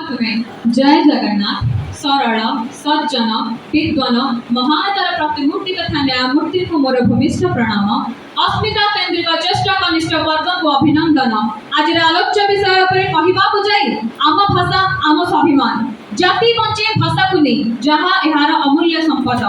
तुम्हें जय जगन्नाथ सरल सज्जन विद्वान महानतर प्रतिमूर्ति तथा न्यायमूर्ति को मोर भूमिष्ठ प्रणाम। अस्मिता केन्द्रिक ज्येष्ठ कनिष्ठ वर्ग को अभिनंदन। आज आलोच्य विषय पर कहवाकू जाई आम भाषा आम स्वाभिमान। जाति बंचे भाषा को नहीं जहाँ यार अमूल्य संपद।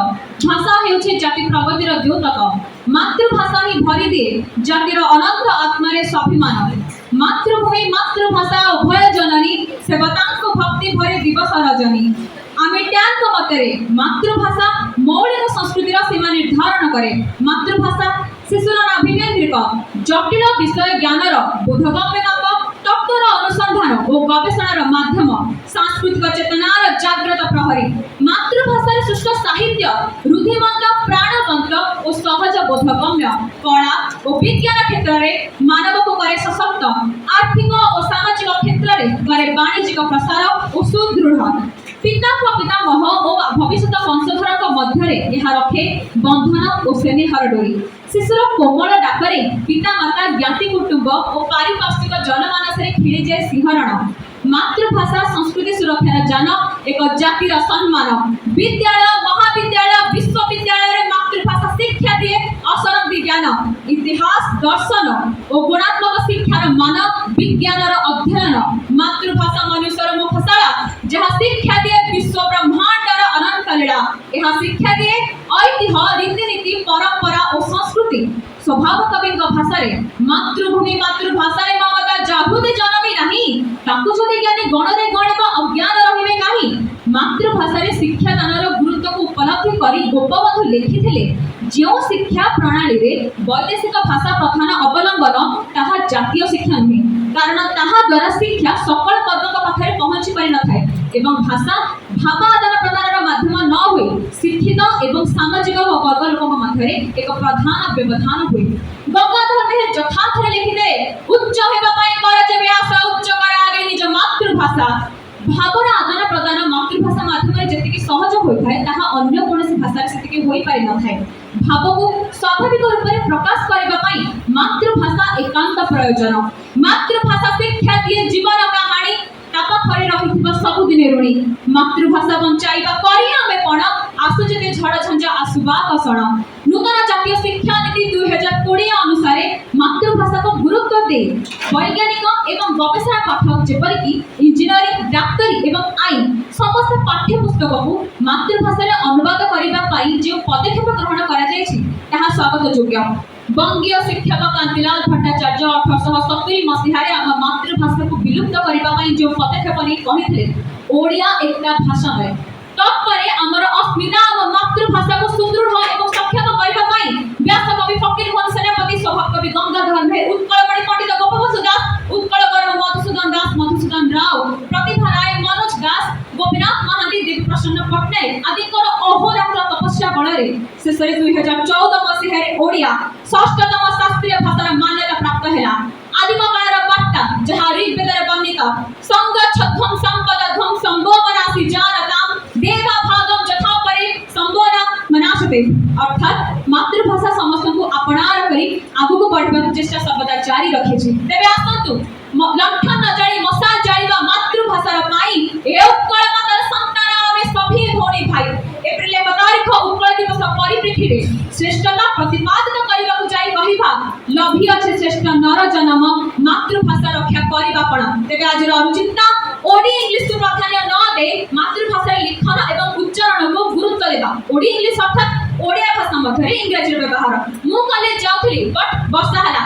भाषा हेउछे जाति प्रगतिर द्योतक। मातृभाषा ही भरी दिए जातिर अनंत आत्मारे स्वाभिमान। मातृभूमि मातृभाषा उभय जननी सेवतांको भक्ति भरे दिवस रजनी। आमेट्यान मतरे मातृभाषा मौलिक संस्कृतिर सीमा निर्धारण करे। मातृभाषा शिशुर नाभिकेन्द्रिक जटिल विषय ज्ञानर बोधगम्यताप तत्वर अनुसंधान और गवेषणार माध्यम सांस्कृतिक चेतनार जागृत प्रहरी। मातृभाषा सृष्ट साहित्य रुधिमंत प्राणतंत्र और सहज बोधगम्य कला और विज्ञान क्षेत्र में मानव को करे सशक्त। आर्थिक और सामाजिक क्षेत्र में करे वाणिज्यिक प्रसार और सुदृढ़। पिता पितामह और भविष्य वंशधर मध्य रखे बंधन और स्नेहर डोरी। शिशुर कोमल डाकरे पिता माता ज्ञाति कुटुंब और पारिपार्श्विक जनमानस खेली जाए सिंहरण। मातृभाषा संस्कृति सुरक्षार जान एक जातिर सम्मान। विद्यालय महाविद्यालय विश्वविद्यालय मातृभाषा शिक्षा दिए असरंगी ज्ञान इतिहास दर्शन और गुणात्मक शिक्षार मान विज्ञान अध्ययन। मातृभाषा मनुष्यर मुखशाला जहाँ शिक्षा दिए विश्व ब्रह्मांडर अनंत लीला। यह शिक्षा दिए ऐतिह्य रीतिनीति परंपरा और संस्कृति। स्वभाव कवि भाषा मातृभूमि मातृभाषा ममता जागृति जनमी नहीं ताकू जदि ज्ञानी गणरे गणित अज्ञान रहिबे काहि। मातृभाषा शिक्षादानर गुरुत्व को उपलब्धि करी गोपबंधु लिखिथिले जो शिक्षा प्रणाली रे वैदेशिक भाषा प्रधान अवलंबन ताहा जातीय शिक्षा नुहे। कारण ताहा द्वारा शिक्षा सकल वर्ग पाखे पहुंची पारि न थाए एवं भाषा भाव आदान प्रदान माध्यम न हुए शिक्षित एवं सामाजिक वर्ग लोक मध्य एक प्रधान व्यवधान हुए। गंगाधर मेहर यथार्थ लिखिदे उच्च हेबा पई कर जेबे आशा उच्च कर आगे निज मातृभाषा। भावर आदान प्रदान मातृभाषा माध्यम जेतिकी सहज होइथाय ताहा अन्य कोनोसी भाषा सेतिकी होई पारि न थाए। भाव को स्वाभाविक रूप से प्रकाश करबा पई मातृभाषा एकांत प्रयोजन। मातृभाषा शिक्षा दिए जीवन कहानी ताप खरे रहिथिबा सबुदिने ऋणी। मातृभाषा बंचाइबा करी आमे पण आसु जते झड़ झंझा आसुबा कसण। नूतन जातीय शिक्षा नीति 2020 अनुसार मातृभाषा को गुरुत्व दे वैज्ञानिक एवं गवेषणा पाठक जेपरि कि इंजीनियरिंग डाक्टरी एवं आईन समस्त पाठ्यपुस्तक को मातृभाषा अनुवाद करबा पई जे पदक्षेप ग्रहण करा जायछि ताहा स्वागत योग्य। बंगीय शिक्षक कांतिलाल भट्टाचार्य 1870 मसीहारे आम मातृभाषा को विलुप्त करबा पई जो पदक्षेप नै कहिथिले ओडिया एकटा भाषा है। तत्परे हमर अस्मिता आम मातृभाषा को सुदृढ़ एवं सक्षम करबा पई व्यास कवि फकीर मोहन सेनापति स्वभाव कवि गंगाधर मेहर उत्कलमणि पंडित गोपबंधु दास उत्कल गौरव मधुसूदन दास मधुसूदन राव प्रतिभा राय मनोज दास गोपीनाथ महांती देवी प्रसन्न पट्टनायक आदि अहोरात्र तपस्या बल शेष 2014 मसीह ओडिया षष्ठतम शास्त्रीय भाषार मान्यता प्राप्त है। आदिम कालर बार्ता जहाँ ऋग्वेदर वर्णित संग छध्वम संपद ध्वम संभो मनासी जानताम देवा भागम जथा परे संभोना मनासते। अर्थात मातृभाषा समस्त को अपनार करी आगु को बढ़वा चेष्टा सर्वदा जारी रखे छी। तेबे आसंतु लंठन न जाई मशा जाईबा मातृभाषार पाई ए उत्कल मातर संतान आमे सभी भौणी भाई। एप्रिल 11 तारिख उत्कल दिवस परिप्रेक्षी रे श्रेष्ठता प्रतिपादित करबा को जाई कहिबा लभी अछि श्रेष्ठ नर जन्म मातृभाषा रक्षा करबा पण। तेबे आज अनुचिंता ओडी इंग्लिश को प्राधान्य न दे मातृभाषा लिखन एवं उच्चारण को गुरुत्व देबा। ओडी इंग्लिश अर्थात ओडिया भाषा मध्य इंग्रजी व्यवहार। मु कॉलेज जाउथली बट वर्षा हला